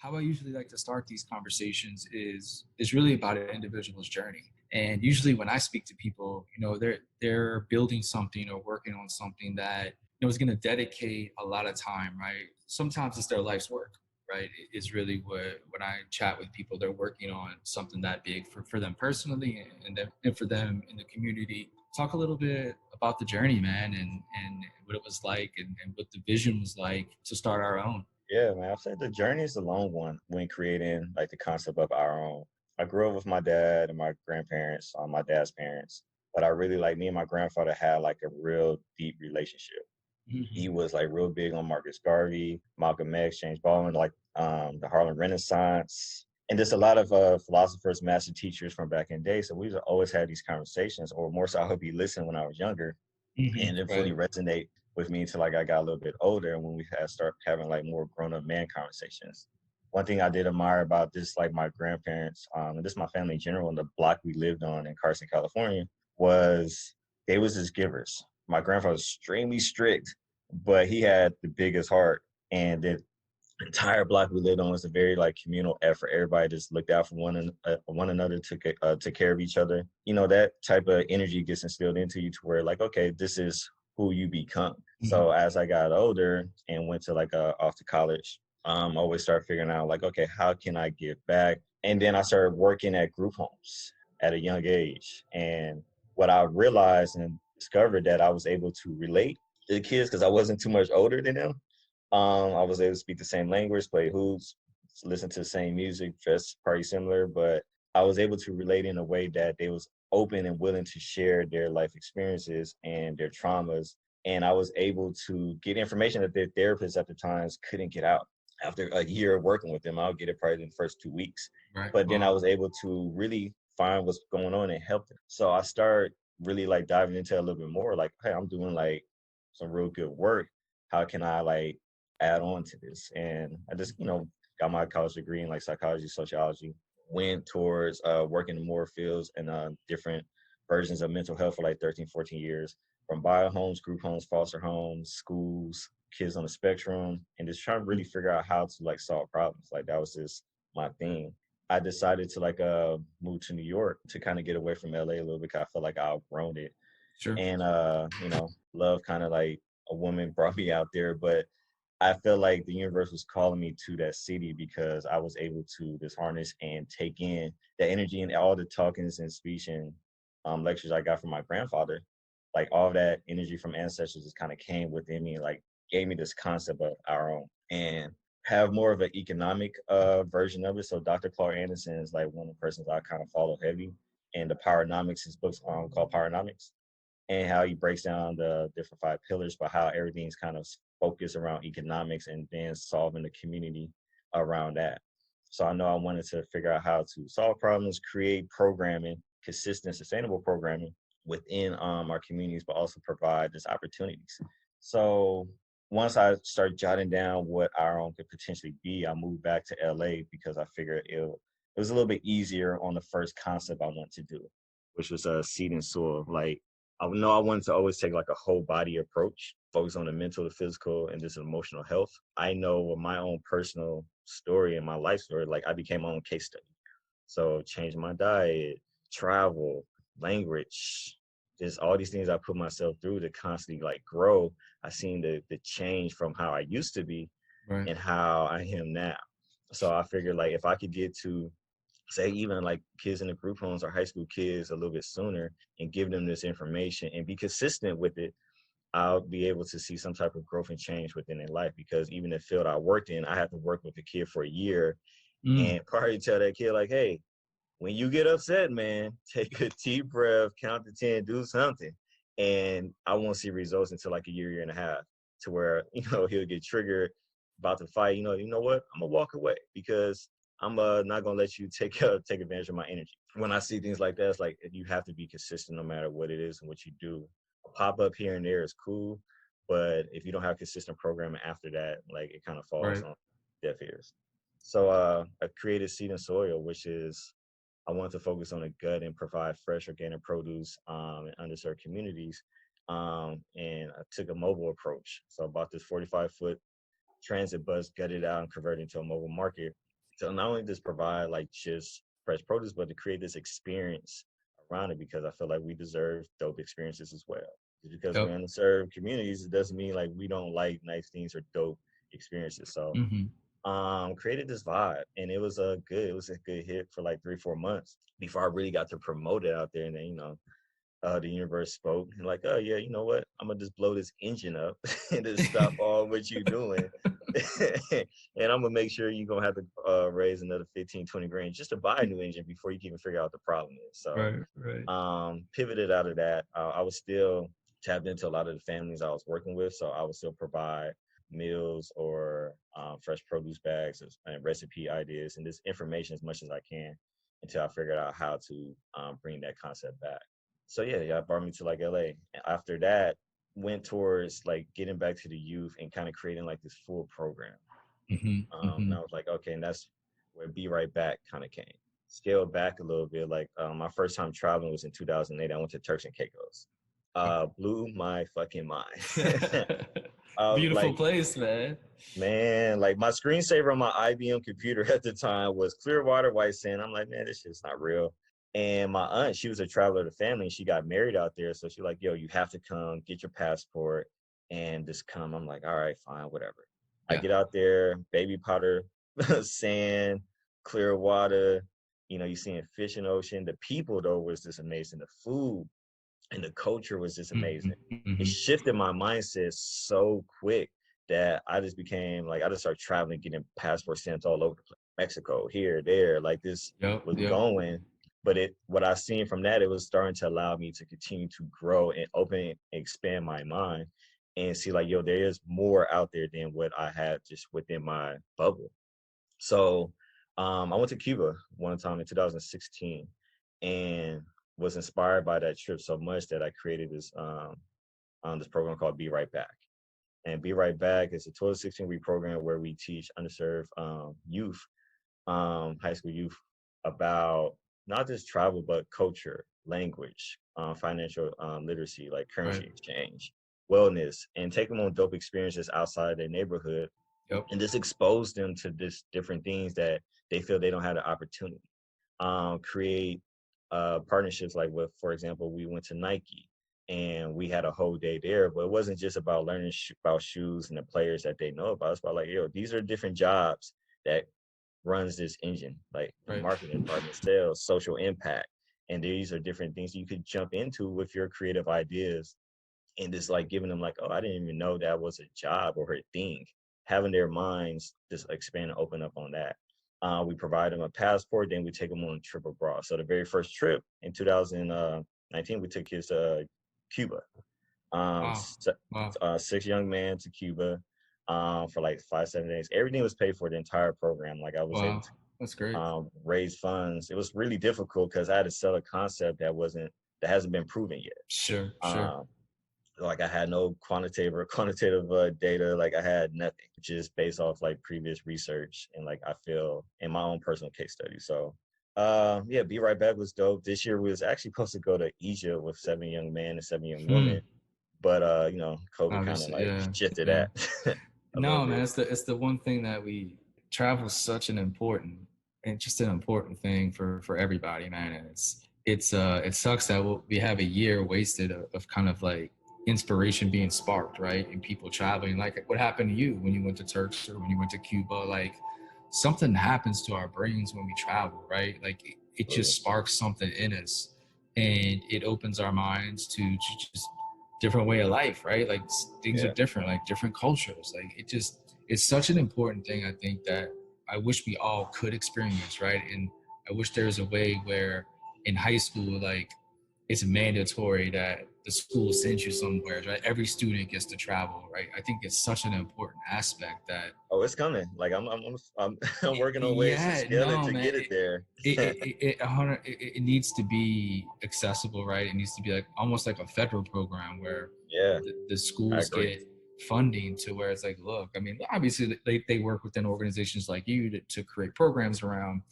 how I usually like to start these conversations is really about an individual's journey. And usually when I speak to people, they're building something or working on something that is going to dedicate a lot of time, right? Sometimes it's their life's work, right? Is really what when I chat with people, they're working on something that big for them personally and for them in the community. Talk a little bit about the journey, man, and what it was like and what the vision was like to start our own. Yeah, man. I've said the journey is a long one when creating like the concept of our own. I grew up with my dad and my grandparents, my dad's parents, but I really like me and my grandfather had like a real deep relationship. He Hmm. was like real big on Marcus Garvey, Malcolm X, James Baldwin, like the Harlem Renaissance, and just a lot of philosophers, master teachers from back in the day. So we always had these conversations, or more so, I hope he listened when I was younger, Hmm. and it fully Right. resonate with me until like I got a little bit older and when we had start having like more grown up man conversations. One thing I did admire about this, like my grandparents, and this my family in general, and the block we lived on in Carson, California, was they was just givers. My grandfather was extremely strict, but he had the biggest heart. And the entire block we lived on was a very like communal effort. Everybody just looked out for one another, took care of each other. You know, that type of energy gets instilled into you to where like, okay, this is who you become. So Hmm. as I got older and went to like off to college, I always started figuring out like, okay, how can I give back? And then I started working at group homes at a young age. And what I realized and discovered that I was able to relate to the kids because I wasn't too much older than them. I was able to speak the same language, play hoops, listen to the same music, dress pretty similar, but I was able to relate in a way that they was open and willing to share their life experiences and their traumas. And I was able to get information that their therapists at the times couldn't get out. After a year of working with them, I'll get it probably in the first 2 weeks. Right. But then I Wow. was able to really find what's going on and help them. So I started really like diving into it a little bit more like, hey, I'm doing like some real good work. How can I like add on to this? And I just, got my college degree in like psychology, sociology, went towards working in more fields and different versions of mental health for like 13, 14 years, from bio homes, group homes, foster homes, schools, kids on the spectrum, and just trying to really figure out how to like solve problems. Like that was just my thing. I decided to like move to New York to kind of get away from LA a little bit 'cause I felt like I outgrown it. Sure. And love kind of like a woman brought me out there, but I feel like the universe was calling me to that city because I was able to just harness and take in the energy and all the talkings and speech and lectures I got from my grandfather. Like all that energy from ancestors just kind of came within me, and, like gave me this concept of our own and have more of an economic version of it. So Dr. Clark Anderson is like one of the persons I kind of follow heavy. And the Powernomics, his book's called Powernomics, and how he breaks down the different five pillars, but how everything's kind of focused around economics and then solving the community around that. So I know I wanted to figure out how to solve problems, create programming, consistent, sustainable programming within our communities, but also provide these opportunities. So once I started jotting down what our own could potentially be, I moved back to LA because I figured it was a little bit easier on the first concept I wanted to do, which was seed and soil. Like I know I wanted to always take like a whole body approach, focus on the mental, the physical, and just emotional health. I know with my own personal story and my life story, like I became my own case study. So changed my diet, travel, language, just all these things I put myself through to constantly like grow. I seen the change from how I used to be Right. and how I am now. So I figured like if I could get to say even like kids in the group homes or high school kids a little bit sooner and give them this information and be consistent with it, I'll be able to see some type of growth and change within their life. Because even the field I worked in, I had to work with a kid for a year Mm. and probably tell that kid like, hey, when you get upset, man, take a deep breath, count to 10, do something. And I won't see results until like a year, year and a half, to where, he'll get triggered about to fight. You know what? I'm gonna walk away because I'm not gonna let you take advantage of my energy. When I see things like that, it's like you have to be consistent no matter what it is and what you do. A pop up here and there is cool, but if you don't have consistent programming after that, like it kind of falls Right. on deaf ears. So I created Seed and Soil, which is I wanted to focus on the gut and provide fresh organic produce in underserved communities. And I took a mobile approach. So I bought this 45-foot transit bus, gutted it out, and converted into a mobile market. to not only just provide like just fresh produce, but to create this experience around it, because I feel like we deserve dope experiences as well. Just because we're Yep. in the served communities, it doesn't mean like we don't like nice things or dope experiences. So Hmm. created this vibe, and it was a good hit for like 3 4 months before I really got to promote it out there. And then the universe spoke and like, oh yeah, you know what, I'm gonna just blow this engine up and just stop all what you doing. And I'm gonna make sure you're gonna have to raise another 15 20 grand just to buy a new engine before you can even figure out the problem is. So Right, right. pivoted out of that. I was still tapped into a lot of the families I was working with, so I would still provide meals or fresh produce bags and recipe ideas and just information as much as I can until I figured out how to bring that concept back. So yeah, it brought me to like LA. After that, went towards like getting back to the youth and kind of creating like this full program. Hmm. And Hmm. I was like, okay, and that's where Be Right Back kind of came. Scaled back a little bit. Like my first time traveling was in 2008. I went to Turks and Caicos. Blew my fucking mind. Beautiful Like, place, man. man, like my screensaver on my IBM computer at the time was clear water, white sand. I'm like, man, this shit's not real. And my aunt, she was a traveler of the family, and she got married out there. So she's like, yo, you have to come, get your passport, and just come. I'm like, all right, fine, whatever. I Yeah. get out there, baby powder, sand, clear water. You seeing fish in the ocean. The people though was just amazing. The food and the culture was just Hmm. amazing. It Hmm. shifted my mindset so quick that I just became like I just started traveling, getting passport stamps all over the place. Mexico, here, there, like this Yep, was yep. going. But what I seen from that, it was starting to allow me to continue to grow and open and expand my mind and see like, yo, there is more out there than what I had just within my bubble. So I went to Cuba one time in 2016 and was inspired by that trip so much that I created this program called Be Right Back. And Be Right Back is a 12 to 16 week program where we teach underserved youth, high school youth, about not just travel but culture, language, financial literacy, like Right. currency exchange, wellness, and take them on dope experiences outside their neighborhood Yep. and just expose them to this different things that they feel they don't have the opportunity. Create partnerships like with, for example, we went to Nike and we had a whole day there, but it wasn't just about learning about shoes and the players that they know about. It's about like, yo, these are different jobs that runs this engine, like the Right. marketing department, sales, social impact. And these are different things you could jump into with your creative ideas and just like giving them like, oh, I didn't even know that was a job or a thing. Having their minds just expand and open up on that. We provide them a passport, then we take them on a trip abroad. So the very first trip in 2019, we took kids to Cuba. Wow. Wow. 6 young men to Cuba for like 5 7 days. Everything was paid for the entire program. Like I was able Wow. to That's great. raise funds. It was really difficult because I had to sell a concept that hasn't been proven yet. Sure, sure. Um, like I had no quantitative data. Like I had nothing, just based off like previous research and like I feel in my own personal case study. So yeah, Be Right Back was dope. This year we was actually supposed to go to Egypt with 7 young men and 7 young women, Hmm. but COVID kind of Obviously, like yeah, shifted yeah. that a little No, man, bit. it's the one thing that we travel is such an important and just an important thing for everybody, man. And it sucks that we have a year wasted of kind of like inspiration being sparked, right? And people traveling, like what happened to you when you went to Turks or when you went to Cuba, like something happens to our brains when we travel, right? Like it Absolutely. just sparks something in us and it opens our minds to just different way of life, right? Like things are Yeah. different, like different cultures. Like it's such an important thing. I think that I wish we all could experience, right? And I wish there was a way where in high school, like it's mandatory that the school sends you somewhere, right? Every student gets to travel, right? I think it's such an important aspect that Oh, it's coming. Like I'm I'm working on ways to yeah, scale it no, to man. get it there. It needs to be accessible, right? It needs to be like almost like a federal program where Yeah, the I schools agree. get funding to where it's like, look, I mean, obviously they work within organizations like you to create programs around,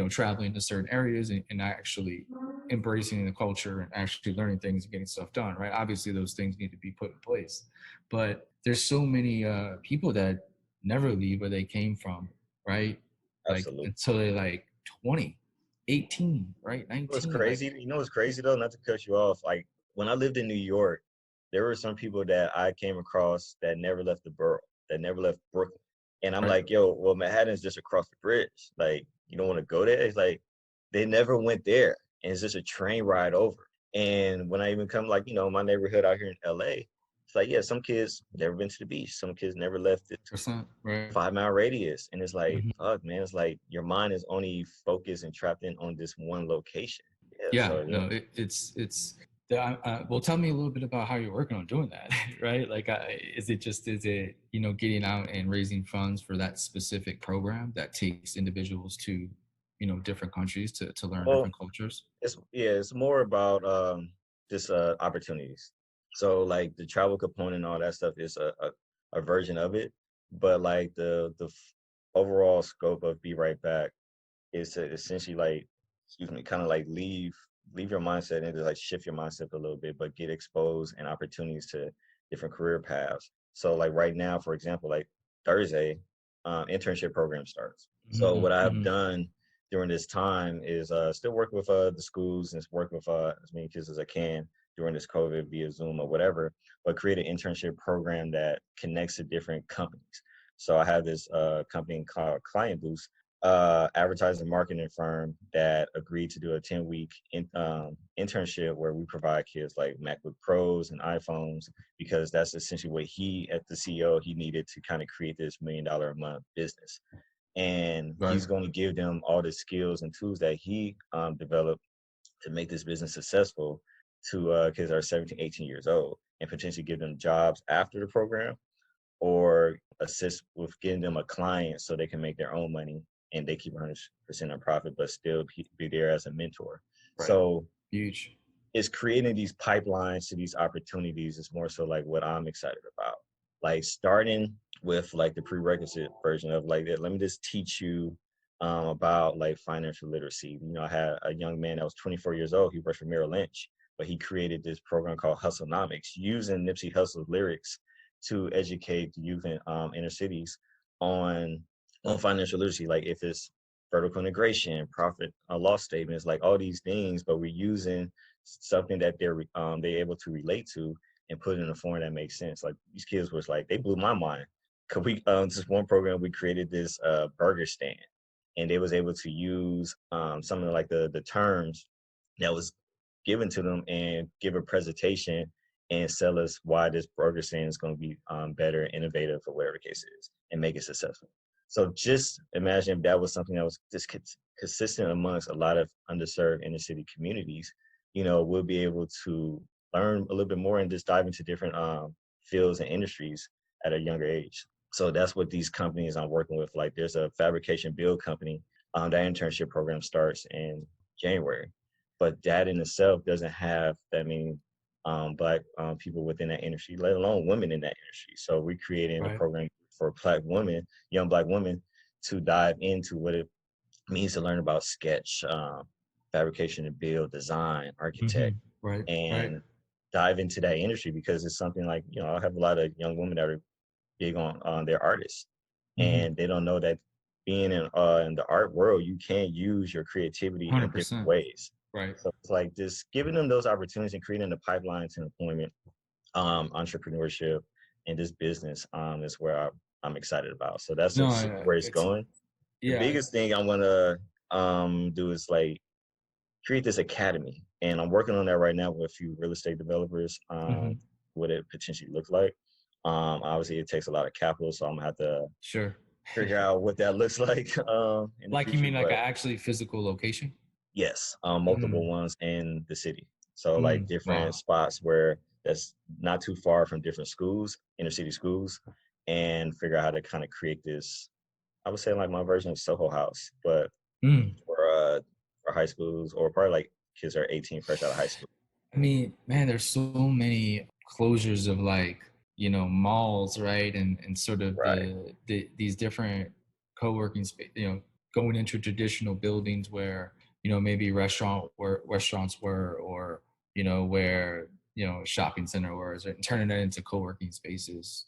traveling to certain areas and actually embracing the culture and actually learning things and getting stuff done, right? Obviously those things need to be put in place. But there's so many people that never leave where they came from, right? like Absolutely. until they're like 20, 18, right? What's 19. Like, crazy? You know what's crazy though? Not to cut you off. Like when I lived in New York, there were some people that I came across that never left the borough, that never left Brooklyn. And I'm right. like, yo, well, Manhattan's just across the bridge. Like, you don't want to go there? It's like they never went there. And it's just a train ride over. And when I even come like, my neighborhood out here in LA, it's like, yeah, some kids never been to the beach. Some kids never left it Percent, right. 5 mile radius. And it's like, Mhm. fuck, man, it's like your mind is only focused and trapped in on this one location. Yeah. Yeah, So, no, it's well, tell me a little bit about how you're working on doing that, right? Like, is it, getting out and raising funds for that specific program that takes individuals to, different countries to learn well, different cultures? it's more about just opportunities. So like the travel component and all that stuff is a version of it, but like the overall scope of Be Right Back is to essentially like, excuse me, kind of like leave your mindset and just like shift your mindset a little bit, but get exposed and opportunities to different career paths. So like right now, for example, like Thursday, internship program starts. So what Hmm. I have Hmm. done during this time is still work with the schools and work with as many kids as I can during this COVID via Zoom or whatever, but create an internship program that connects to different companies. So I have this company called Client Boost, advertising marketing firm that agreed to do a 10-week internship where we provide kids like MacBook Pros and iPhones because that's essentially what he, at the CEO, he needed to kind of create this $1 million a month business. And Right, he's going to give them all the skills and tools that he developed to make this business successful to kids that are 17, 18 years old and potentially give them jobs after the program or assist with getting them a client so they can make their own money and they keep 100% of profit, but still be there as a mentor. right. So Huge. it's creating these pipelines to these opportunities is more so like what I'm excited about. Like starting with like the prerequisite version of like that. Let me just teach you about like financial literacy. I had a young man that was 24 years old. He worked for Merrill Lynch, but he created this program called Hustlenomics using Nipsey Hussle's lyrics to educate the youth in inner cities on financial literacy. Like if it's vertical integration, profit loss statements, like all these things, but we're using something that they're able to relate to and put it in a form that makes sense. Like these kids was like they blew my mind. Cause we this one program we created this burger stand, and they was able to use some of like the terms that was given to them and give a presentation and sell us why this burger stand is going to be better, innovative, or whatever the case is, and make it successful. So just imagine if that was something that was just consistent amongst a lot of underserved inner city communities. We'll be able to learn a little bit more and just dive into different fields and industries at a younger age. So that's what these companies I'm working with. Like there's a fabrication build company. That internship program starts in January, but that in itself doesn't have that many black people within that industry, let alone women in that industry. So we're creating a Right. program for black women, young black women, to dive into what it means to learn about sketch, fabrication and build, design, Hmm. architect, Right, right. and dive into that industry because it's something like, I have a lot of young women that are big on their artists, Hmm. and they don't know that being in the art world, you can use your creativity in different 100%. ways. Right. So it's like just giving them those opportunities and creating the pipeline to employment, entrepreneurship, and this business is where I'm excited about. So that's No, where it's it's, going. The yeah, biggest thing I want to do is like create this academy, and I'm working on that right now with a few real estate developers. hmm, What it potentially looks like. Obviously, it takes a lot of capital, so I'm gonna have to sure. figure out what that looks like in the Like, you future. mean like But a actually physical location? yes, Mm, multiple ones in the city. So like different wow. spots where that's not too far from different schools, inner city schools, and figure out how to kind of create this. I would say like my version of Soho House, but Mm. for high schools or probably like kids that are 18 fresh out of high school. I mean, man, there's so many closures of, like, malls, right? And sort of Right. these different co-working space, going into traditional buildings where, maybe restaurants were, or, where, shopping center was, and turning that into co-working spaces.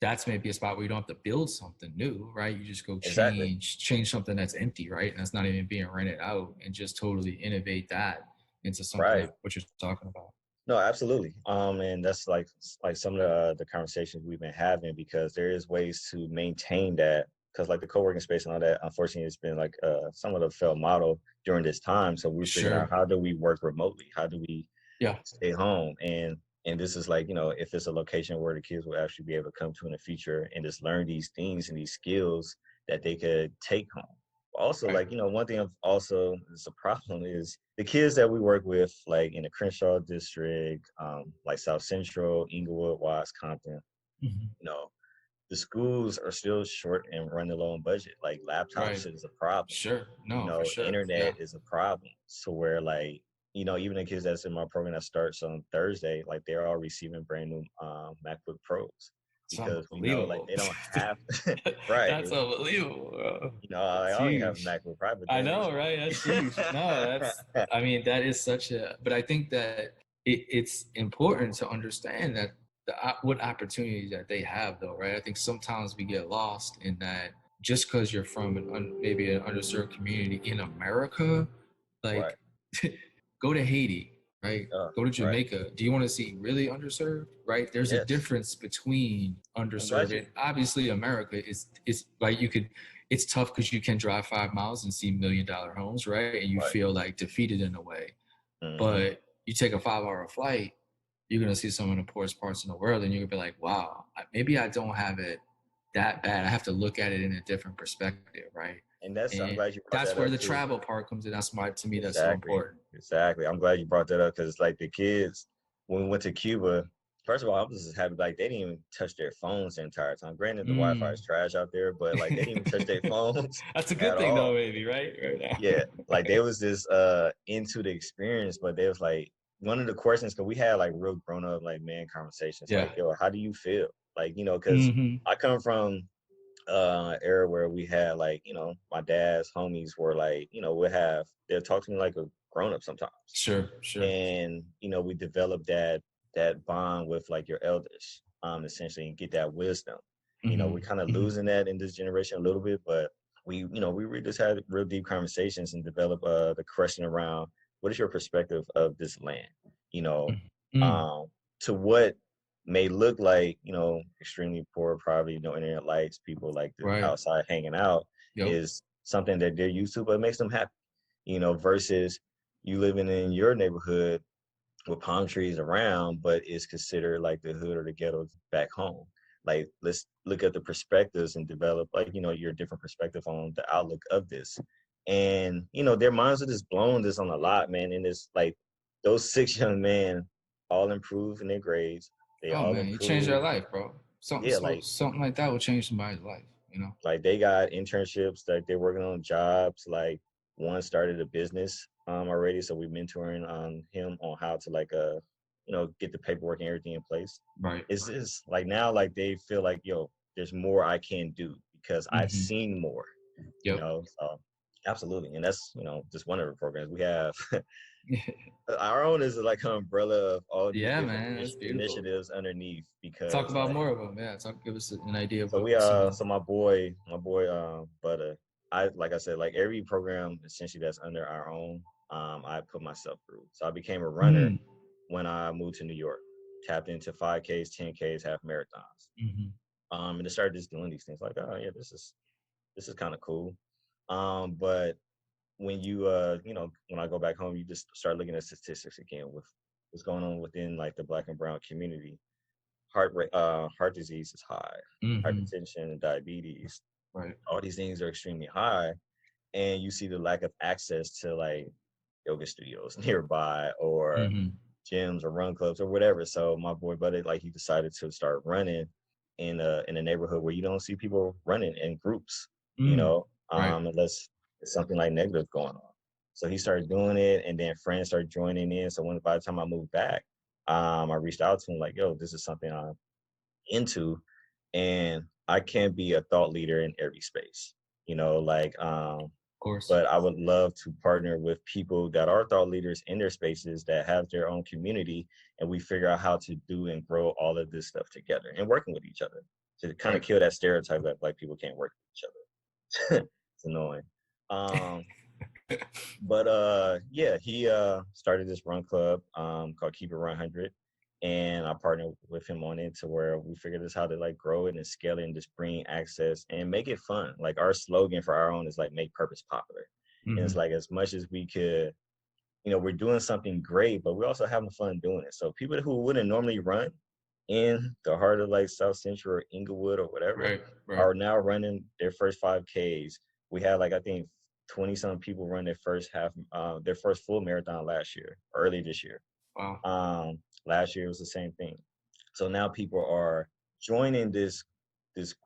that's maybe a spot where you don't have to build something new, right? You just go Exactly. change something that's empty, right? And that's not even being rented out, and just totally innovate that into something Right. that what you're talking about. No, absolutely. And that's like some of the conversations we've been having because there is ways to maintain that because like the co-working space and all that, unfortunately, it's been like some of the failed model during this time. So we're figuring out Sure. how do we work remotely? How do we Yeah. stay home? And this is like, if it's a location where the kids will actually be able to come to in the future and just learn these things and these skills that they could take home. Also, Right. like, one thing I've also is a problem is the kids that we work with, like in the Crenshaw district, like South Central, Inglewood, Watts, Compton, Mhm. you know, the schools are still short and running low on budget. Like Right. laptops is a problem. Sure. No, for sure. Internet Yeah. is a problem. So where like, even the kids that's in my program that starts on Thursday, like they're all receiving brand new MacBook Pros It's because we know like unbelievable. they don't have right. That's unbelievable, bro. I That's already have a huge. MacBook Pro, but I then know, right? That's huge. No, I mean, that is such a, but I think that it's important to understand that what opportunities that they have, though, right? I think sometimes we get lost in that just because you're from maybe an underserved community in America, right. like go to Haiti, right? Go to Right. Jamaica. Do you want to see really underserved, right? There's a Yes. difference between I'm glad underserved you and obviously America is like you could. It's tough because you can drive 5 miles and see $1 million homes, right? And you right. feel like defeated in a way. Hmm. But you take a 5 hour flight, you're gonna see some of the poorest parts in the world, and you're gonna be like, wow, maybe I don't have it that bad. I have to look at it in a different perspective, right? And that's I'm And glad you brought that's that where up the too. travel part comes in. That's why to me that's so Exactly. important. Exactly. I'm glad you brought that up because like the kids when we went to Cuba, first of all, I was just happy like they didn't even touch their phones the entire time. Granted, the Wi-Fi Mm. is trash out there, but like they didn't even touch their phones That's a good at thing, though, all. maybe, right? Right now. Yeah, like they was just into the experience, but they was like one of the questions because we had like real grown up like man conversations, Yeah. like yo, how do you feel? Like because Hmm. I come from era where we had like my dad's homies were like they'll talk to me like a grown up sometimes, Sure. Sure. and we developed that bond with like your elders essentially and get that wisdom. Hmm. We're kind of Hmm. losing that in this generation a little bit, but we really just had real deep conversations and develop the question around what is your perspective of this land, you know Mm. um to what may look like extremely poor poverty, no internet lights, people like the Right. outside hanging out Yep. is something that they're used to but it makes them happy, versus you living in your neighborhood with palm trees around, but it's considered like the hood or the ghetto back home. Like, let's look at the perspectives and develop like, your different perspective on the outlook of this. And, their minds are just blown this on a lot, man. And it's like those six young men all improve in their grades. They Oh all man, you changed their improve. life, bro. Something Yeah, like something like that will change somebody's life. You know. they got internships, like they're working on jobs. Like one started a business already, so we're mentoring him on how to like get the paperwork and everything in place. Right. It's just like now like they feel like there's more I can do because I've Hmm. seen more, Yep. so absolutely. And that's just one of the programs we have. Our own is like an umbrella of all these Yeah, different man, that's beautiful. initiatives underneath Talk because about like more of them. Yeah, give us an idea of so we what some of them. so my boy Butter, I like I said, like every program essentially that's under our own, I put myself through. So I became a runner Mm. when I moved to New York, tapped into 5Ks, 10Ks, half marathons. Hmm. And I started just doing these things like, oh yeah, this is kind of cool. But when when I go back home, you just start looking at statistics again with what's going on within like the black and brown community. Heart disease is high, Hmm. hypertension and diabetes, Right. all these things are extremely high, and you see the lack of access to like yoga studios nearby or Hmm. gyms or run clubs or whatever. So my boy buddy, like he decided to start running in a neighborhood where you don't see people running in groups, Mm. Right. unless it's something like negative going on. So he started doing it, and then friends started joining in. So by the time I moved back, I reached out to him like, "Yo, this is something I'm into, and I can't be a thought leader in every space, like Of course. but I would love to partner with people that are thought leaders in their spaces that have their own community, and we figure out how to do and grow all of this stuff together and working with each other. to kind of Right. kill that stereotype that black people can't work with each other. It's annoying. Um, but yeah, he started this run club called Keep It 100, and I partnered with him on it to where we figured this how to like grow it and scale it and just bring access and make it fun. Like our slogan for our own is like make purpose popular, and it's Hmm. like as much as we could, we're doing something great, but we're also having fun doing it. So people who wouldn't normally run in the heart of like South Central or Inglewood or whatever Right. Right. are now running their first 5Ks. We had like I think 20 some people run their first full marathon last year, early this year. Wow. Last year was the same thing. So now people are joining this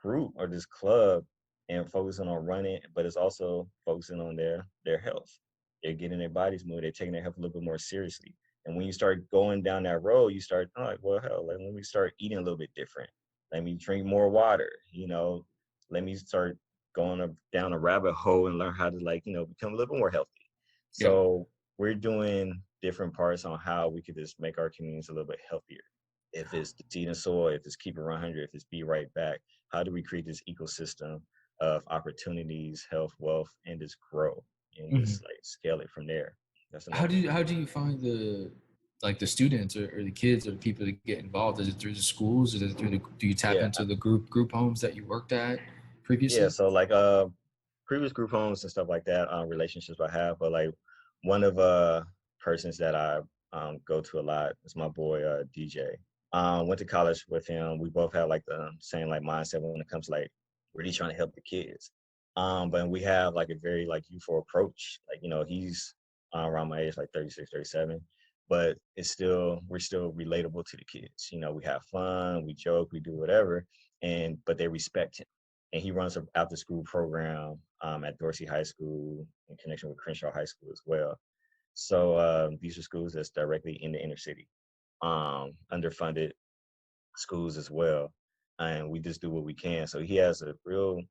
group or this club and focusing on running, but it's also focusing on their health. They're getting their bodies moving. They're taking their health a little bit more seriously. And when you start going down that road, you start like, well, hell, like, let me start eating a little bit different. Let me drink more water. Let me start down a rabbit hole and learn how to become a little more healthy. Yep. So we're doing different parts on how we could just make our communities a little bit healthier. If it's the seed and soil, if it's keep it 100, if it's be right back, how do we create this ecosystem of opportunities, health, wealth, and just grow and Hmm. just like scale it from there? That's How another do thing. you find the students or the kids or the people that get involved? Is it through the schools? Is it through do you tap Yeah, into the group homes that you worked at yeah. previously? So like previous group homes and stuff like that, relationships I have, but like one of persons that I go to a lot is my boy DJ. Went to college with him. We both had like the same like mindset when it comes to like really trying to help the kids. But we have like a very like youthful approach. Like, he's around my age, like 36, 37, but we're still relatable to the kids. We have fun, we joke, we do whatever, but they respect him. And he runs an after school program at Dorsey High School in connection with Crenshaw High School as well. So these are schools that's directly in the inner city, underfunded schools as well, and we just do what we can. So he has a real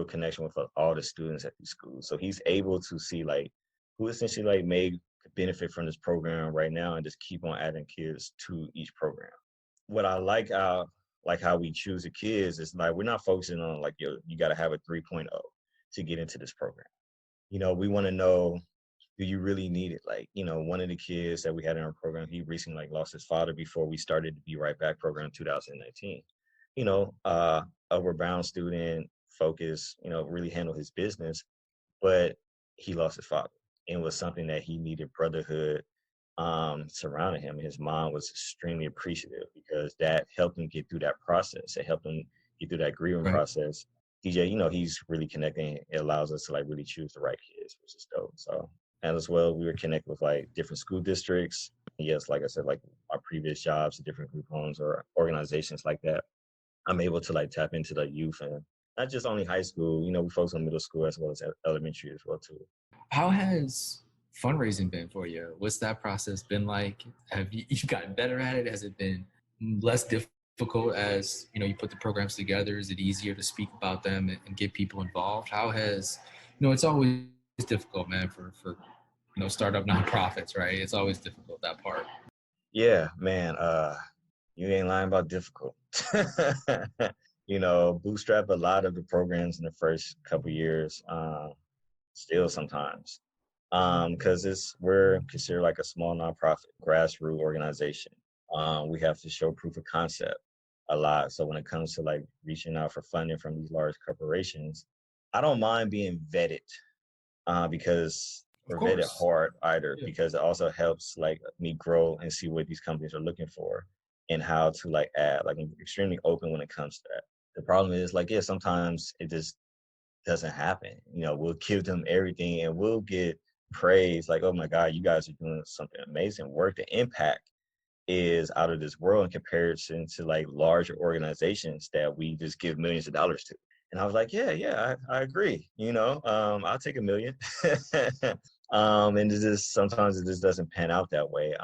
connection with all the students at these schools. So he's able to see like who essentially like may benefit from this program right now, and just keep on adding kids to each program. What I like how we choose the kids is like we're not focusing on like you got to have a 3.0 to get into this program. We want to know, do you really need it? Like, one of the kids that we had in our program, he recently like lost his father before we started the Be Right Back program in 2019. Upward bound student, focus, really handle his business, but he lost his father. And it was something that he needed brotherhood surrounding him. His mom was extremely appreciative because that helped him get through that process. It helped him get through that grieving Right. process. DJ, he's really connecting. It allows us to like really choose the right kids, which is dope. So, and as well, we were connected with like different school districts. Yes, like I said, like our previous jobs, different group homes or organizations like that. I'm able to like tap into the youth and not just only high school. We focus on middle school as well as elementary as well too. How has fundraising been for you? What's that process been like? Have you gotten better at it? Has it been less difficult as you put the programs together? Is it easier to speak about them and get people involved? How has it's always difficult, man, for startup nonprofits, right? It's always difficult, that part. Yeah, man. You ain't lying about difficult. Bootstrap a lot of the programs in the first couple years, still sometimes. Because we're considered like a small nonprofit, grassroots organization. We have to show proof of concept a lot. So when it comes to like reaching out for funding from these large corporations, I don't mind being vetted because Of we're vetted course. hard either Yeah. because it also helps like me grow and see what these companies are looking for and how to like add. Like I'm extremely open when it comes to that. The problem is like, yeah, sometimes it just doesn't happen. We'll give them everything and we'll get praise like, oh my God, you guys are doing something amazing work. The impact is out of this world in comparison to like larger organizations that we just give millions of dollars to. And I was like, yeah, I agree. I'll take a million. And sometimes it just doesn't pan out that way.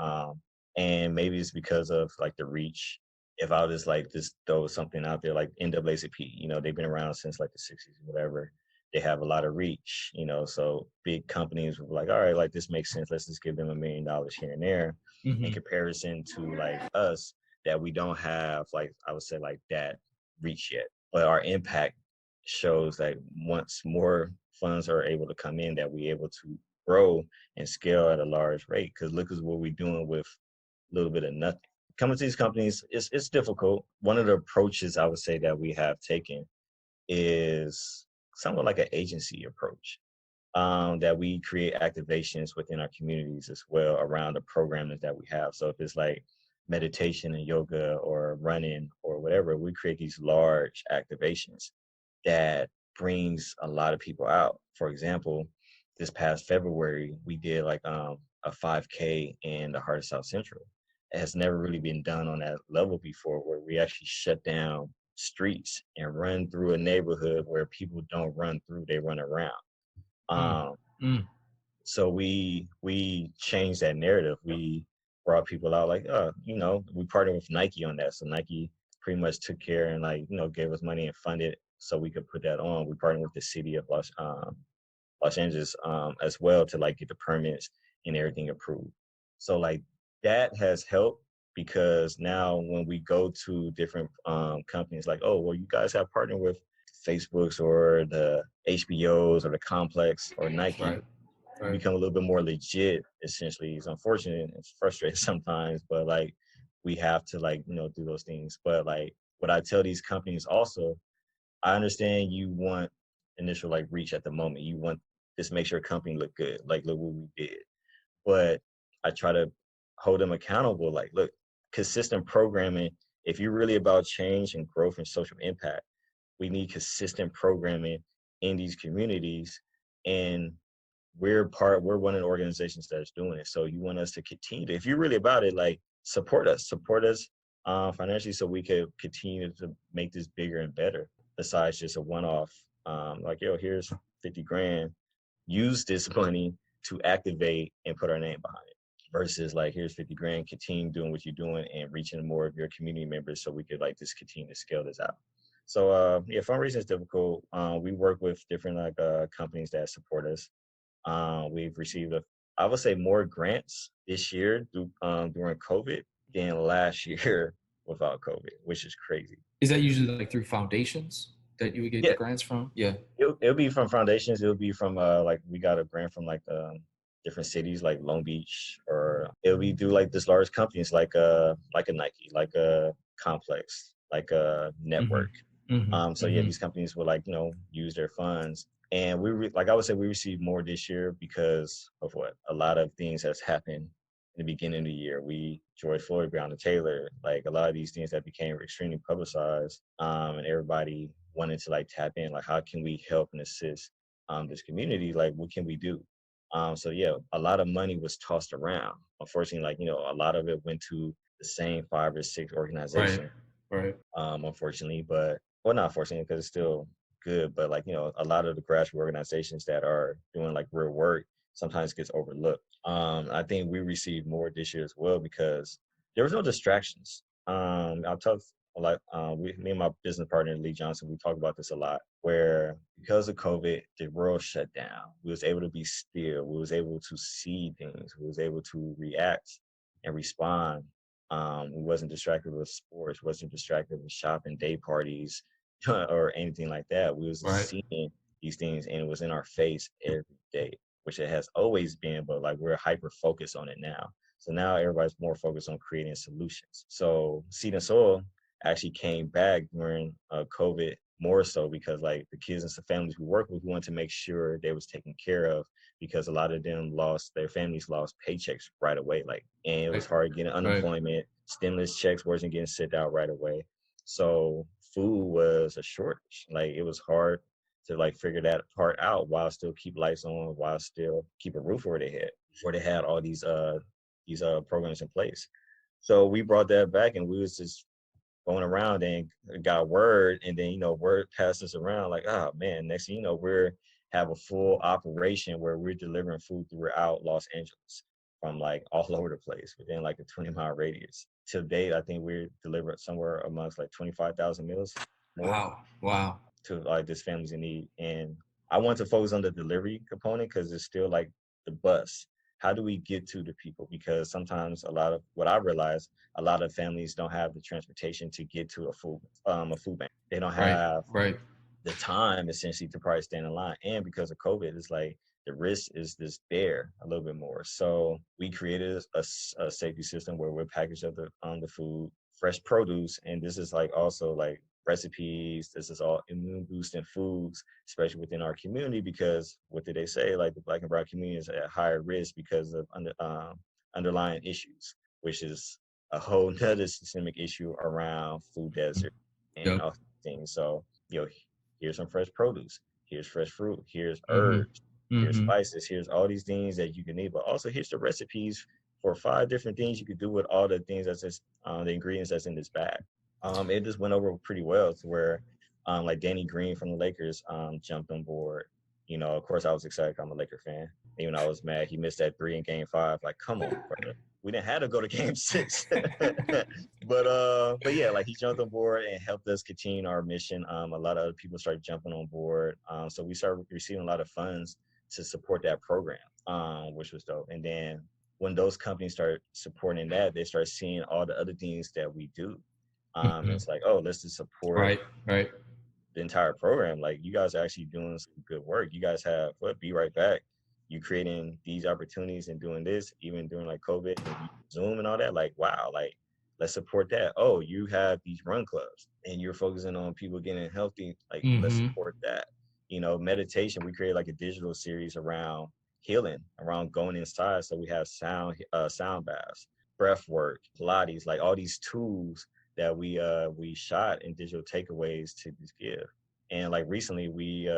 And maybe it's because of like the reach. If I was like just throw something out there like NAACP, they've been around since like the 60s, whatever. They have a lot of reach, so big companies were like, all right, like this makes sense. Let's just give them $1 million here and there in Hmm. comparison to like us that we don't have like I would say like that reach yet, but our impact shows that once more funds are able to come in, that we're able to grow and scale at a large rate. Because look at what we're doing with a little bit of nothing. Coming to these companies, it's difficult. One of the approaches I would say that we have taken is somewhat like an agency approach, that we create activations within our communities as well around the programming that we have. So if it's like meditation and yoga or running or whatever, we create these large activations that brings a lot of people out. For example, this past February, we did like a 5K in the heart of South Central. It has never really been done on that level before, where we actually shut down streets and run through a neighborhood where people don't run through, they run around. Mm, Um, mm, so we changed that narrative. We brought people out like, we partnered with Nike on that. So Nike pretty much took care and like, gave us money and funded so we could put that on. We partnered with the city of Los Angeles as well to like get the permits and everything approved. So like that has helped because now when we go to different companies, like, oh, well, you guys have partnered with Facebooks or the HBOs or the Complex or Nike, right, we right. become a little bit more legit. Essentially, it's unfortunate, it's frustrating sometimes, but like we have to like do those things. But like what I tell these companies also, I understand you want initial like reach at the moment. You want this make sure company look good, like look what we did. But I try to hold them accountable. Like, look, consistent programming. If you're really about change and growth and social impact, we need consistent programming in these communities. And we're one of the organizations that's doing it. So you want us to continue to, if you're really about it, like support us financially so we could continue to make this bigger and better besides just a one-off, like, yo, here's 50 grand, use this money to activate and put our name behind it versus like, here's 50 grand, continue doing what you're doing and reaching more of your community members so we could like just continue to scale this out. So yeah, fundraising is difficult. We work with different like companies that support us. We've received, I would say, more grants this year during COVID than last year without COVID, which is crazy. Is that usually like through foundations that you would get the Yeah, grants from? Yeah. it'll be from foundations. It'll be from like we got a grant from like different cities like Long Beach, or it'll be through like this large companies like a Nike, like a Complex, like a Mm-hmm. Network. Mm-hmm. So yeah, Mm-hmm. these companies will like use their funds, and like I would say we received more this year because of what a lot of things has happened in the beginning of the year. We George Floyd, Breonna Taylor, like a lot of these things that became extremely publicized, and everybody wanted to like tap in, like how can we help and assist this community? Like what can we do? So yeah, a lot of money was tossed around. Unfortunately, like a lot of it went to the same 5 or 6 Right. organizations, Right. unfortunately, but well, not unfortunately because it's still good, but like a lot of the grassroots organizations that are doing like real work sometimes gets overlooked. I think we received more this year as well because there was no distractions. I'll talk a lot. Me and my business partner Lee Johnson, we talk about this a lot. Where because of COVID, the world shut down. We was able to be still. We was able to see things. We was able to react and respond. We wasn't distracted with sports, wasn't distracted with shopping, day parties, or anything like that. We was Right. just seeing these things, and it was in our face every day, which it has always been. But like we're hyper focused on it now. So now everybody's more focused on creating solutions. So Seed and Soil actually came back during COVID more so because like the kids and the families we work with, we wanted to make sure they was taken care of because a lot of them lost their families lost paychecks right away. Like, and it was Right. hard getting Right. unemployment, stimulus checks wasn't getting sent out right away. So food was a shortage. Like it was hard to like figure that part out while still keep lights on, while still keep a roof over their head before they had all these programs in place. So we brought that back and we was just going around and got word, and then word passes around like, oh man, next thing you know we're have a full operation where we're delivering food throughout Los Angeles from like all over the place within like a 20-mile radius. To date, I think we're delivering somewhere amongst like 25,000 meals more Wow. Wow. to like this families in need. And I want to focus on the delivery component because it's still like the bus. how do we get to the people? Because sometimes a lot of what I realize, a lot of families don't have the transportation to get to a food bank. They don't Right. have Right. the time essentially to probably stand in line. And because of COVID, it's like the risk is just there a little bit more. So we created a safety system where we're packaged up the food, fresh produce, and this is like also like recipes. This is all immune boosting foods, especially within our community, because what did they say? Like the Black and Brown community is at higher risk because of underlying issues, which is a whole nother systemic issue around food desert and Yep. all things. So, you know, here's some fresh produce, here's fresh fruit, here's Mm-hmm. herbs, here's Mm-hmm. spices, here's all these things that you can need, but also here's the recipes for 5 different things you could do with all the things that's just, the ingredients that's in this bag. It just went over pretty well to where like Danny Green from the Lakers jumped on board. You know, of course I was excited. I'm a Laker fan. Even though I was mad he missed that 3 in game 5. Like, come on, brother. We didn't have to go to game 6. But yeah, like he jumped on board and helped us continue our mission. A lot of other people started jumping on board. So we started receiving a lot of funds to support that program, which was dope. And then when those companies start supporting that, they start seeing all the other things that we do. Mm-hmm. It's like, oh, let's just support Right. Right. the entire program. Like you guys are actually doing some good work. You guys have what Be Right Back. You creating these opportunities and doing this, even during like COVID and Zoom and all that. Like, wow, like let's support that. Oh, you have these run clubs and you're focusing on people getting healthy. Like, let's Mm-hmm. support that. You know, meditation. We created like a digital series around healing, around going inside. So we have sound baths, breath work, Pilates, like all these tools that we shot in digital takeaways to just give. And like recently we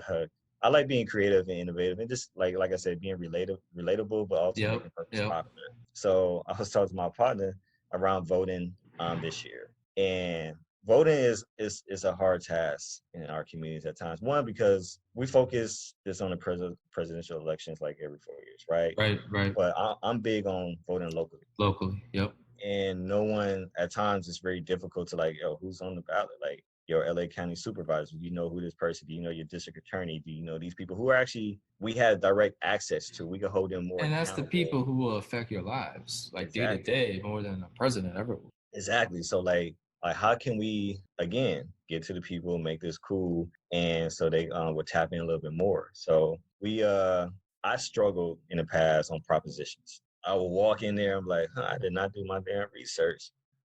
I like being creative and innovative and just like I said, being relatable, but also Yep. making purpose Yep. popular. So I was talking to my partner around voting this year. And voting is a hard task in our communities at times. One, because we focus this on the presidential elections like every 4 years, right? Right. Right. But I'm big on voting locally, Locally. Yep. and no one at times it's very difficult to like, yo, who's on the ballot? Like your LA County supervisor, do you know who this person? Do you know your district attorney? Do you know these people who are actually we have direct access to? We can hold them more And that's the accountable. people who will affect your lives, like day to Exactly. day, more than the president ever will. Exactly. So like how can we again get to the people, make this cool, and so they will tap in a little bit more. So we I struggled in the past on propositions. I would walk in there, I'm like, huh, I did not do my damn research.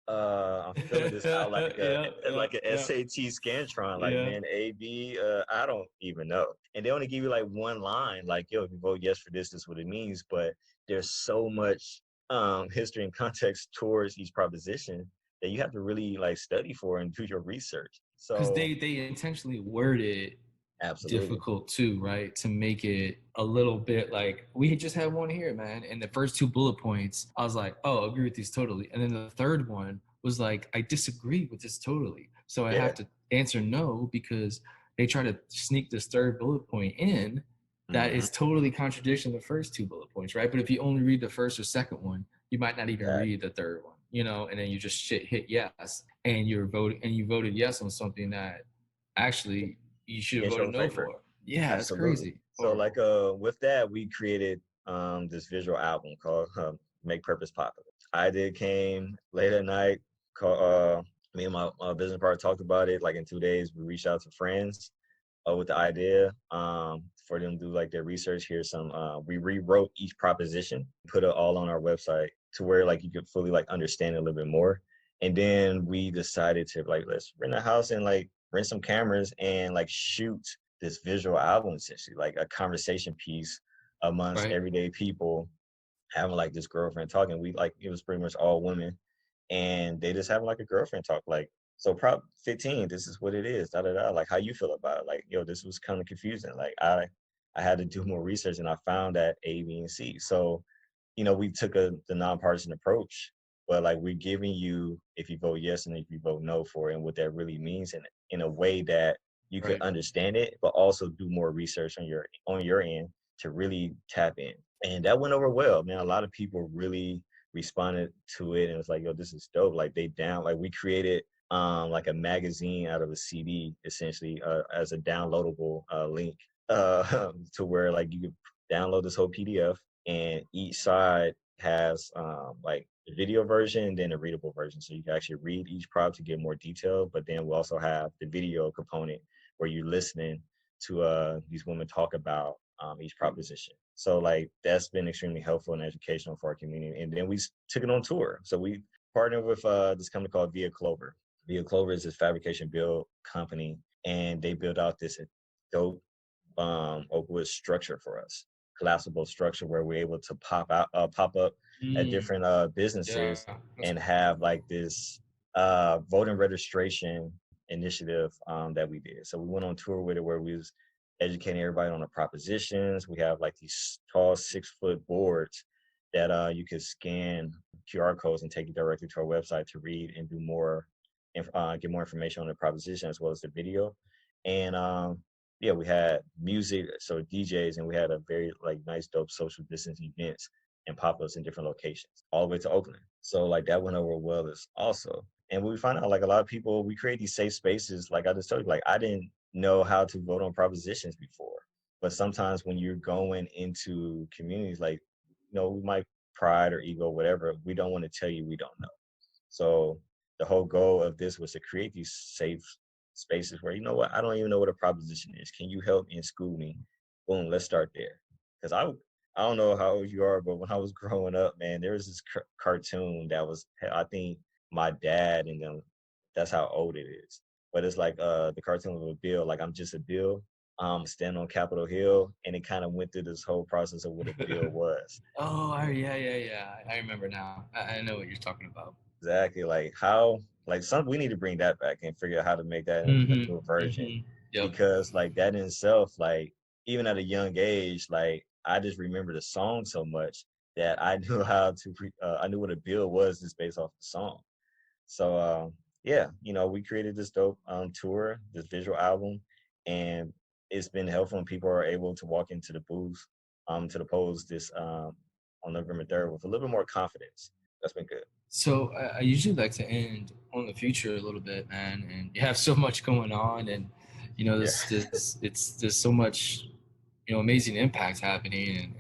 I'm filling this out Yeah. Yeah. like a Yeah. SAT Scantron, like Yeah. man, A, B, I don't even know. And they only give you like one line, like, yo, if you vote yes for this is what it means. But there's so much history and context towards each proposition that you have to really like study for and do your research. Because So they intentionally word it absolutely. difficult too, right? To make it a little bit like we just had one here, man. And the first two bullet points, I was like, oh, I agree with these totally. And then the third one was like, I disagree with this totally. So I Yeah. have to answer no because they try to sneak this third bullet point in that Hmm. is totally contradiction the first two bullet points, right? But if you only read the first or second one, you might not even Exactly. read the third one, you know, and then you just hit yes and you're voting and you voted yes on something that actually you should have Against voted your no favor. for. Yeah, it's Absolutely. crazy. So like Horrible. with that we created this visual album called Make Purpose Popular. Idea came late at night. Call, me and my business partner talked about it. Like in 2 days, we reached out to friends with the idea for them to do like their research. Here's some. We rewrote each proposition, put it all on our website to where like you could fully like understand it a little bit more. And then we decided to like let's rent a house and like rent some cameras and like shoot this visual album essentially like a conversation piece amongst Right. everyday people having like this girlfriend talking. We like it was pretty much all women, and they just having like a girlfriend talk. Like, so Prop 15, this is what it is. Da da da. Like, how you feel about it? Like, yo, this was kind of confusing. Like, I had to do more research, and I found that A, B, and C. So, you know, we took the nonpartisan approach, but like we're giving you if you vote yes and if you vote no for it, and what that really means, in a way that you could Right. understand it, but also do more research on your end to really tap in. And that went over well, man. A lot of people really responded to it and was like, yo, this is dope. Like they down like we created like a magazine out of a CD essentially as a downloadable link to where like you could download this whole PDF and each side has like the video version and then a readable version. So you can actually read each prop to get more detail. But then we'll also have the video component where you're listening to these women talk about each proposition. So like that's been extremely helpful and educational for our community. And then we took it on tour. So we partnered with this company called Via Clover. Via Clover is this fabrication build company, and they built out this dope oak wood structure for us, collapsible structure where we're able to pop up at Mm, different businesses yeah, that's and cool. have like this voting registration initiative that we did. So we went on tour with it where we was educating everybody on the propositions. We have like these tall 6-foot boards that you can scan QR codes and take you directly to our website to read and do more, get more information on the proposition as well as the video. And yeah, we had music, so DJs, and we had a very like nice, dope social distance events and pop-ups in different locations, all the way to Oakland. So like that went over well as also. And we find out like a lot of people, we create these safe spaces. Like I just told you, like I didn't know how to vote on propositions before. But sometimes when you're going into communities, like, we might pride or ego, whatever, we don't want to tell you we don't know. So the whole goal of this was to create these safe spaces where, you know what, I don't even know what a proposition is. Can you help me and school me? Boom, let's start there. Because I don't know how old you are, but when I was growing up, man, there was this cartoon that was, I think my dad and them, that's how old it is. But it's like the cartoon of a bill, like I'm just a bill, standing on Capitol Hill, and it kind of went through this whole process of what a bill was. Oh, yeah, yeah, yeah. I remember now. I know what you're talking about. Exactly. Like how, like some, we need to bring that back and figure out how to make that a Mm-hmm. new version. Mm-hmm. Yep. Because like that in itself, like even at a young age, like I just remember the song so much that I knew how to, I knew what a bill was just based off the song. So yeah, we created this dope tour, this visual album, and it's been helpful when people are able to walk into the booth, to the polls this on November 3rd with a little bit more confidence. That's been good. So I usually like to end on the future a little bit, man. And you have so much going on, and Yeah. there's so much amazing impact happening, and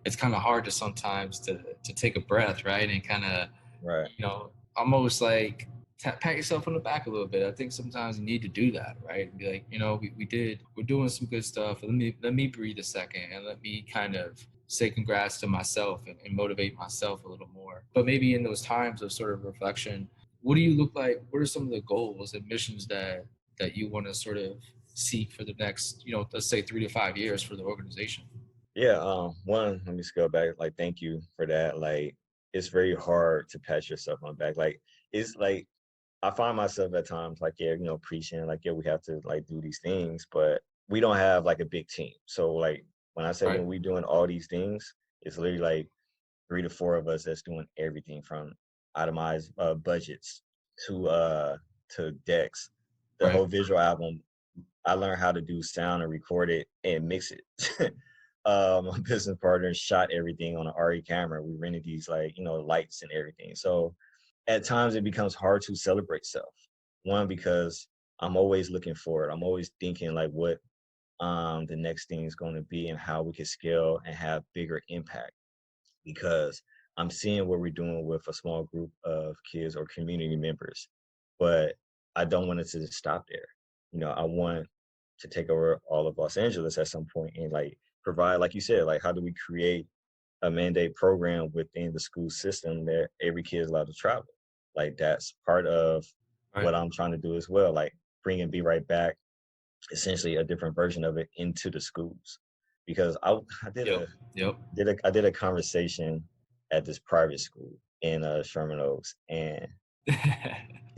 it's kind of hard to sometimes to take a breath, right, and kind of Right. almost like pat yourself on the back a little bit. I think sometimes you need to do that, right? And be like, we're doing some good stuff. Let me breathe a second and let me kind of say congrats to myself and motivate myself a little more. But maybe in those times of sort of reflection, what do you look like? What are some of the goals and missions that you want to sort of seek for the next, let's say 3 to 5 years for the organization? Yeah. One, let me just go back. Like, thank you for that. Like, it's very hard to pat yourself on the back. Like, it's like I find myself at times like, yeah, preaching, like, yeah, we have to like do these things, but we don't have like a big team. So like when I say Right. when we doing all these things, it's literally like 3 to 4 of us that's doing everything from itemized budgets to decks. The Right. whole visual album, I learned how to do sound and record it and mix it. My business partner shot everything on an RE camera. We rented these like, lights and everything. So at times it becomes hard to celebrate self. One, because I'm always looking forward. I'm always thinking like what the next thing is going to be and how we can scale and have bigger impact, because I'm seeing what we're doing with a small group of kids or community members, but I don't want it to just stop there. I want to take over all of Los Angeles at some point and like provide, like you said, like how do we create a mandate program within the school system that every kid is allowed to travel? Like that's part of Right. what I'm trying to do as well. Like bring and Be Right Back, essentially a different version of it into the schools, because I did Yep. a Yep. I did a conversation at this private school in Sherman Oaks, and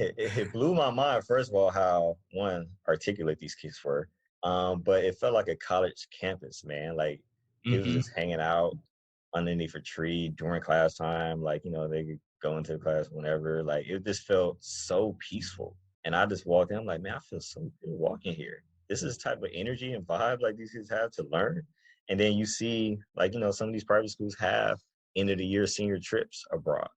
it blew my mind. First of all, how one articulate these kids were, but it felt like a college campus, man. Like kids was Mm-hmm. just hanging out underneath a tree during class time. Like they could go into class whenever. Like it just felt so peaceful, and I just walked in. I'm like, man, I feel so good walking here. This is the type of energy and vibe like these kids have to learn. And then you see, like, some of these private schools have end of the year senior trips abroad.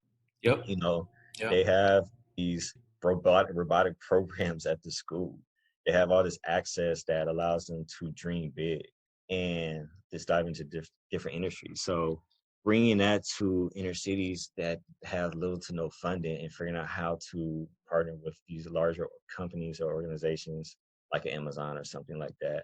Yep. You know, Yep. they have these robotic programs at the school. They have all this access that allows them to dream big. and just dive into different industries. So bringing that to inner cities that have little to no funding and figuring out how to partner with these larger companies or organizations like Amazon or something like that.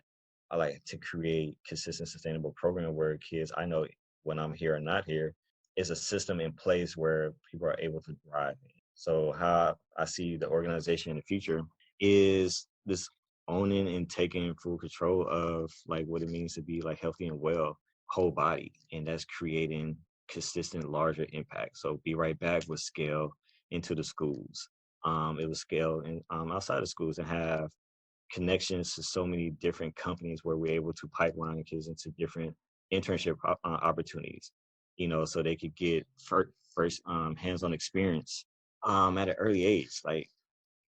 I like to create consistent, sustainable program where kids, I know when I'm here or not here, is a system in place where people are able to thrive. So how I see the organization in the future is this owning and taking full control of like what it means to be like healthy and well, whole body, and that's creating consistent larger impact. So be right back with scale into the schools. It was scale and outside of schools and have connections to so many different companies where we're able to pipeline kids into different internship opportunities, so they could get first hands-on experience at an early age. Like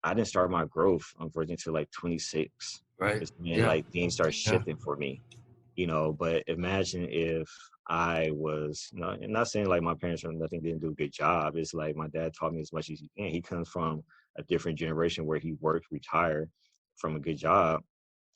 I didn't start my growth unfortunately until like 26. Right. It's when Yeah. like things start Yeah. shifting for me, but imagine if I was, I'm not saying like my parents or nothing didn't do a good job. It's like my dad taught me as much as he can. He comes from a different generation where he worked, retired from a good job,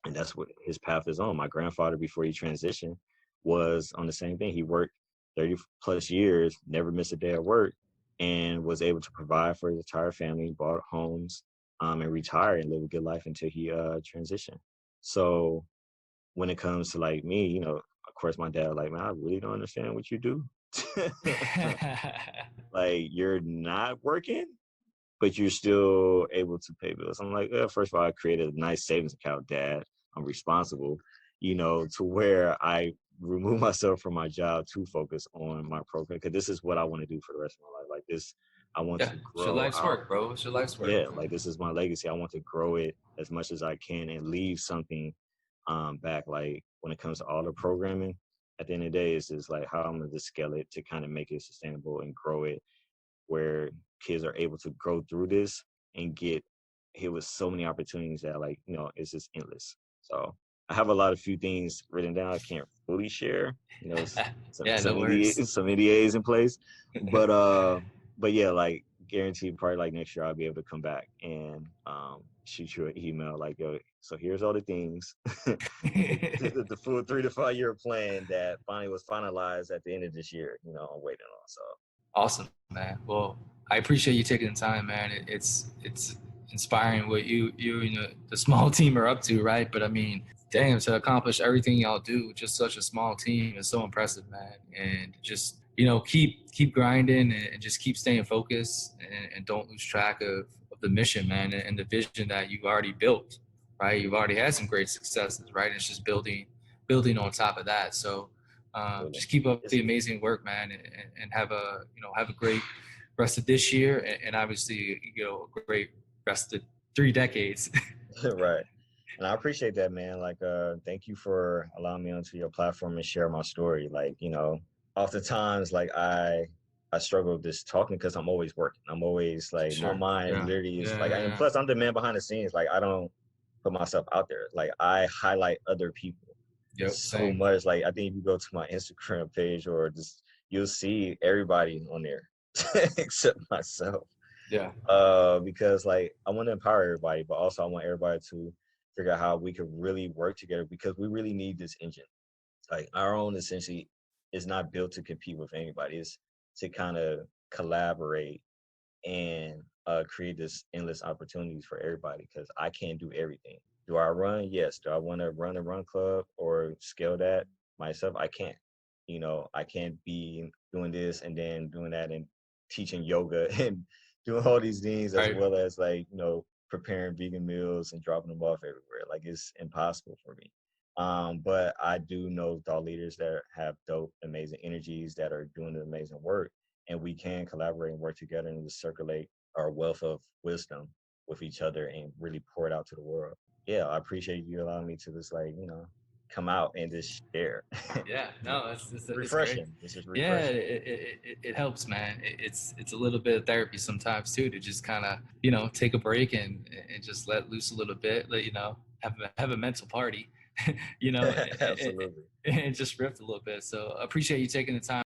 and that's what his path is on. My grandfather, before he transitioned, was on the same thing. He worked 30 plus years, never missed a day at work, and was able to provide for his entire family, bought homes, and retire and live a good life until he transitioned. So when it comes to like me, of course, my dad, like, man, I really don't understand what you do. Like, you're not working, but you're still able to pay bills. I'm like, first of all, I created a nice savings account, Dad. I'm responsible, to where I remove myself from my job to focus on my program because this is what I want to do for the rest of my life. Like this, I want Yeah. to It's your grow life's out. work, bro. It's your life's work. Yeah, like this is my legacy. I want to grow it as much as I can and leave something back. Like when it comes to all the programming, at the end of the day, it's just like how I'm gonna just scale it to kind of make it sustainable and grow it where kids are able to grow through this and get hit with so many opportunities that like, it's just endless. So I have a lot of few things written down I can't fully share, some Yeah, some no worries. NDAs, some NDAs in place. But yeah, like guaranteed probably like next year I'll be able to come back and shoot you an email like, yo, so here's all the things. The full 3 to 5 year plan that finally was finalized at the end of this year, I'm waiting on. So Awesome, man. Well, I appreciate you taking the time, man. It's inspiring what you and the small team are up to, right? But I mean, damn, to accomplish everything y'all do with just such a small team is so impressive, man. And just keep grinding and just keep staying focused and don't lose track of the mission, man, and the vision that you've already built, right? You've already had some great successes, right? And it's just building on top of that. So absolutely. just keep up It's the amazing work, man, and have a great rest of this year, and obviously a great rest of 3 decades. right. And I appreciate that, man. Like, thank you for allowing me onto your platform and share my story. Like, oftentimes, like I struggle with this talking because I'm always working. I'm always like my Sure. mind Yeah. literally is Yeah. like, and Yeah. plus I'm the man behind the scenes. Like, I don't put myself out there. Like, I highlight other people Yep. so Same. much. Like, I think if you go to my Instagram page or just you'll see everybody on there except myself. Yeah. Because like I want to empower everybody, but also I want everybody to figure out how we could really work together because we really need this engine. Like our own essentially is not built to compete with anybody. It's to kind of collaborate and create this endless opportunities for everybody because I can't do everything. Do I run? Yes. Do I want to run a run club or scale that myself? I can't. I can't be doing this and then doing that and teaching yoga and doing all these things as Right. well as like, preparing vegan meals and dropping them off everywhere. Like it's impossible for me. But I do know thought leaders that have dope, amazing energies that are doing amazing work and we can collaborate and work together and circulate our wealth of wisdom with each other and really pour it out to the world. Yeah, I appreciate you allowing me to just like, come out and just share. Yeah. No, it's great. Refreshing. This is Yeah, refreshing. it helps, man. It's a little bit of therapy sometimes too to just kind of take a break and just let loose a little bit, let have a mental party, you know, Absolutely. and just riff a little bit. So I appreciate you taking the time.